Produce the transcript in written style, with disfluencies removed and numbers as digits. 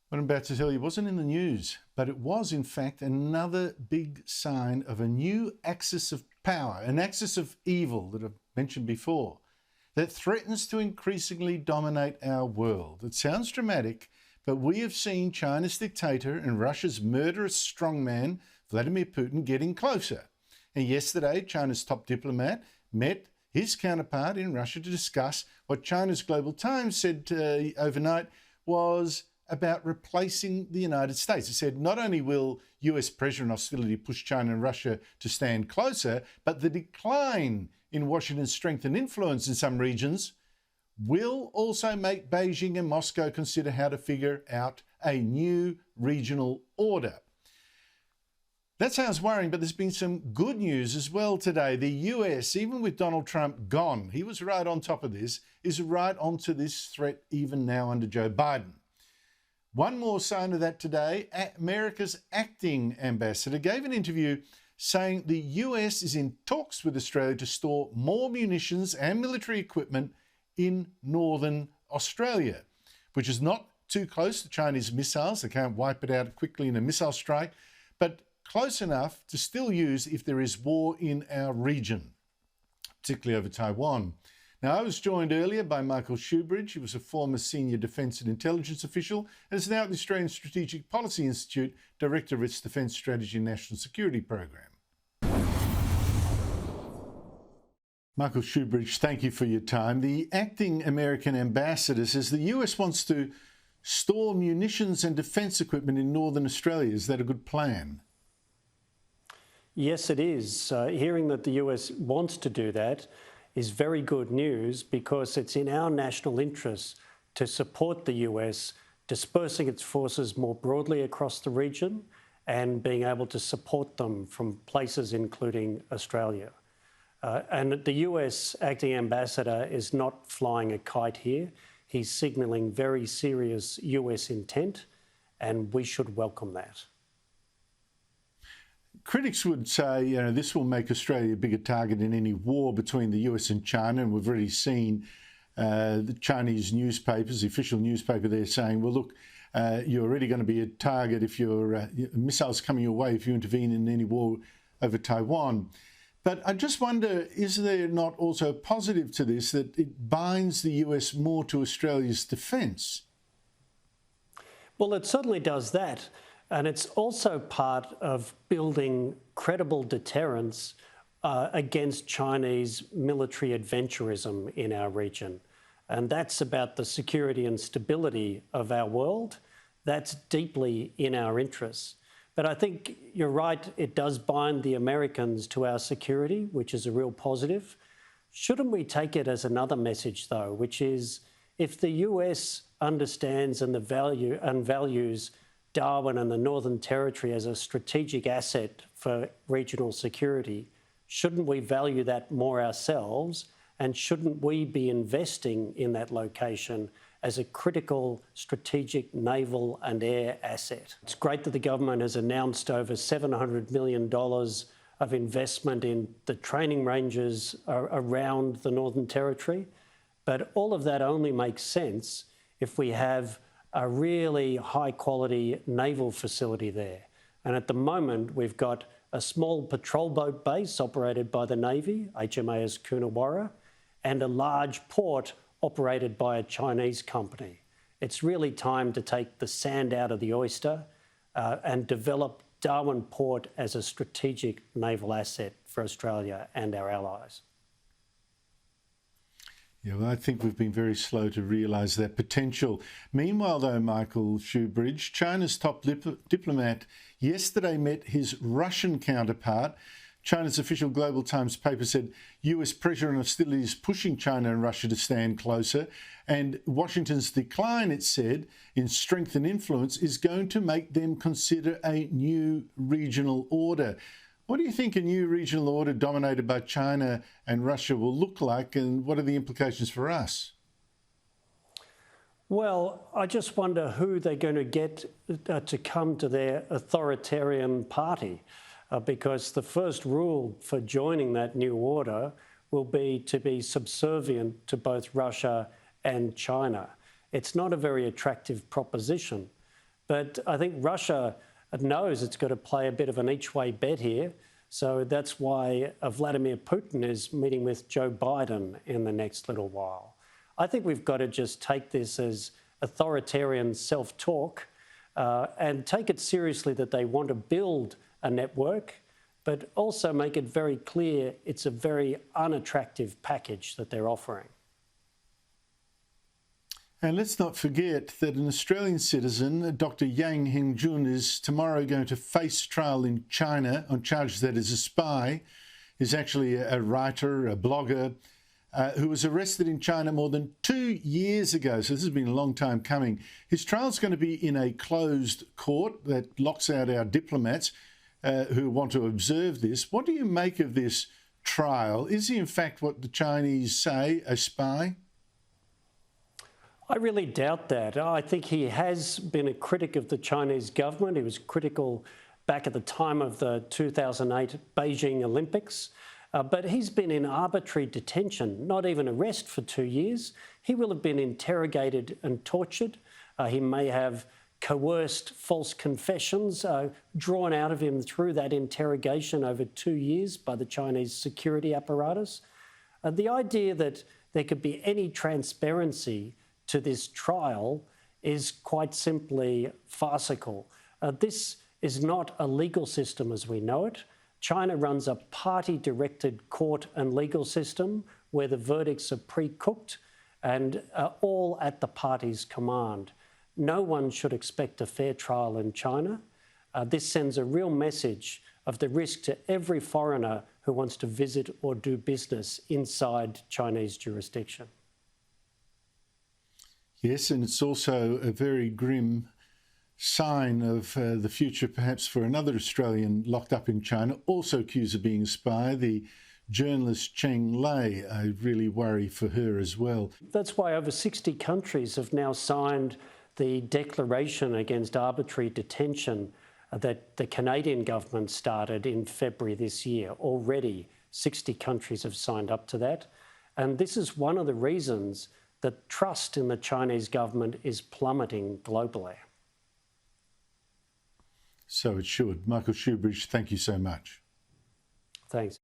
What I'm about to tell you wasn't in the news, but it was, in fact, another big sign of a new axis of power, an axis of evil that I've mentioned before, that threatens to increasingly dominate our world. It sounds dramatic, but we have seen China's dictator and Russia's murderous strongman, Vladimir Putin, getting closer. And yesterday, China's top diplomat met his counterpart in Russia to discuss what China's Global Times said overnight was about replacing the United States. It said not only will US pressure and hostility push China and Russia to stand closer, but the decline in Washington's strength and influence in some regions will also make Beijing and Moscow consider how to figure out a new regional order. That sounds worrying, but there's been some good news as well today. The US, even with Donald Trump gone, he was right on top of this, is right onto this threat even now under Joe Biden. One more sign of that today, America's acting ambassador gave an interview saying the US is in talks with Australia to store more munitions and military equipment in northern Australia, which is not too close to Chinese missiles. They can't wipe it out quickly in a missile strike, but close enough to still use if there is war in our region, particularly over Taiwan. Now, I was joined earlier by Michael Shoebridge. He was a former senior defence and intelligence official and is now at the Australian Strategic Policy Institute, director of its Defence Strategy and National Security Program. Michael Shoebridge, thank you for your time. The acting American ambassador says the US wants to store munitions and defence equipment in northern Australia. Is that a good plan? Yes, it is. Hearing that the US wants to do that is very good news because it's in our national interest to support the US dispersing its forces more broadly across the region and being able to support them from places including Australia. And the US acting ambassador is not flying a kite here. He's signalling very serious US intent, and we should welcome that. Critics would say, this will make Australia a bigger target in any war between the US and China, and we've already seen the Chinese newspapers, the official newspaper there saying, well, look, you're already going to be a target if your missiles coming your way if you intervene in any war over Taiwan. But I just wonder, is there not also a positive to this, that it binds the US more to Australia's defence? Well, it certainly does that. And it's also part of building credible deterrence against Chinese military adventurism in our region. And that's about the security and stability of our world. That's deeply in our interests. But I think you're right, it does bind the Americans to our security, which is a real positive. Shouldn't we take it as another message, though, which is if the US understands and values Darwin and the Northern Territory as a strategic asset for regional security, shouldn't we value that more ourselves? And shouldn't we be investing in that location as a critical strategic naval and air asset? It's great that the government has announced over $700 million of investment in the training ranges around the Northern Territory, but all of that only makes sense if we have a really high-quality naval facility there. And at the moment, we've got a small patrol boat base operated by the Navy, HMAS Coonawarra, and a large port operated by a Chinese company. It's really time to take the sand out of the oyster and develop Darwin Port as a strategic naval asset for Australia and our allies. Yeah, well, I think we've been very slow to realise that potential. Meanwhile, though, Michael Shoebridge, China's top diplomat yesterday met his Russian counterpart. China's official Global Times paper said US pressure and hostility is pushing China and Russia to stand closer, and Washington's decline, it said, in strength and influence is going to make them consider a new regional order. What do you think a new regional order dominated by China and Russia will look like, and what are the implications for us? Well, I just wonder who they're going to get to come to their authoritarian party, because the first rule for joining that new order will be to be subservient to both Russia and China. It's not a very attractive proposition. But I think Russia knows it's got to play a bit of an each-way bet here. So that's why Vladimir Putin is meeting with Joe Biden in the next little while. I think we've got to just take this as authoritarian self-talk and take it seriously that they want to build a network, but also make it very clear it's a very unattractive package that they're offering. And let's not forget that an Australian citizen, Dr. Yang Hengjun, is tomorrow going to face trial in China on charges that as a spy. He's actually a writer, a blogger, who was arrested in China more than 2 years ago. So this has been a long time coming. His trial's going to be in a closed court that locks out our diplomats who want to observe this. What do you make of this trial? Is he in fact what the Chinese say, a spy? I really doubt that. I think he has been a critic of the Chinese government. He was critical back at the time of the 2008 Beijing Olympics. But he's been in arbitrary detention, not even arrest for 2 years. He will have been interrogated and tortured. He may have coerced false confessions drawn out of him through that interrogation over 2 years by the Chinese security apparatus. The idea that there could be any transparency to this trial is quite simply farcical. This is not a legal system as we know it. China runs a party-directed court and legal system where the verdicts are pre-cooked and all at the party's command. No one should expect a fair trial in China. This sends a real message of the risk to every foreigner who wants to visit or do business inside Chinese jurisdiction. Yes, and it's also a very grim sign of the future, perhaps, for another Australian locked up in China, also accused of being a spy, the journalist Cheng Lei. I really worry for her as well. That's why over 60 countries have now signed the declaration against arbitrary detention that the Canadian government started in February this year. Already 60 countries have signed up to that. And this is one of the reasons that trust in the Chinese government is plummeting globally. So it should. Michael Shoebridge, thank you so much. Thanks.